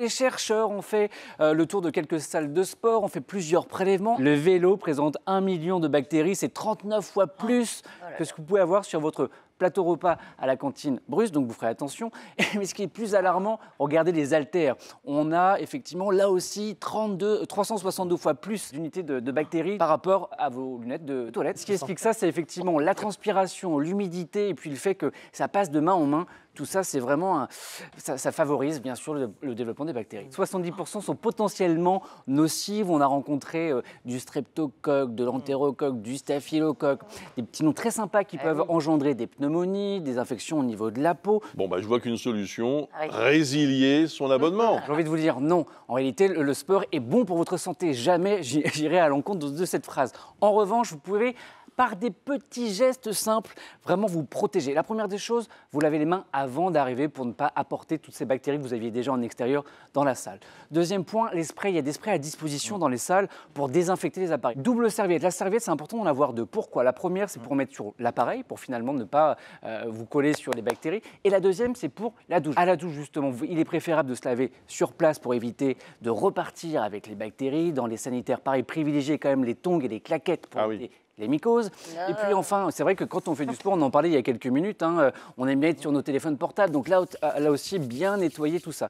Les chercheurs ont fait le tour de quelques salles de sport, ont fait plusieurs prélèvements. Le vélo présente 1 million de bactéries, c'est 39 fois plus que ce que vous pouvez avoir sur votre plateau repas à la cantine Bruce, donc vous ferez attention. Mais ce qui est plus alarmant, regardez les haltères. On a effectivement là aussi 362 fois plus d'unités de bactéries par rapport à vos lunettes de toilette. Ce qui explique ça, c'est effectivement la transpiration, l'humidité et puis le fait que ça passe de main en main. Tout ça, c'est vraiment ça favorise bien sûr le développement des bactéries. 70% sont potentiellement nocives. On a rencontré du streptocoque, de l'entérocoque, du staphylocoque, des petits noms très sympas qui peuvent engendrer des pneumonies, des infections au niveau de la peau. Bon, je vois qu'une solution, résilier son abonnement. J'ai envie de vous dire non. En réalité, le sport est bon pour votre santé. Jamais j'irai à l'encontre de cette phrase. En revanche, vous pouvez par des petits gestes simples, vraiment vous protéger. La première des choses, vous lavez les mains avant d'arriver pour ne pas apporter toutes ces bactéries que vous aviez déjà en extérieur dans la salle. Deuxième point, les sprays. Il y a des sprays à disposition dans les salles pour désinfecter les appareils. Double serviette. La serviette, c'est important d'en avoir deux. Pourquoi? La première, c'est pour mettre sur l'appareil, pour finalement ne pas vous coller sur les bactéries. Et la deuxième, c'est pour la douche. À la douche, justement, il est préférable de se laver sur place pour éviter de repartir avec les bactéries. Dans les sanitaires, pareil, privilégiez quand même les tongs et les claquettes pour éviter les mycoses. Et puis enfin, c'est vrai que quand on fait du sport, on en parlait il y a quelques minutes, on aime bien être sur nos téléphones portables. Donc là aussi, bien nettoyer tout ça.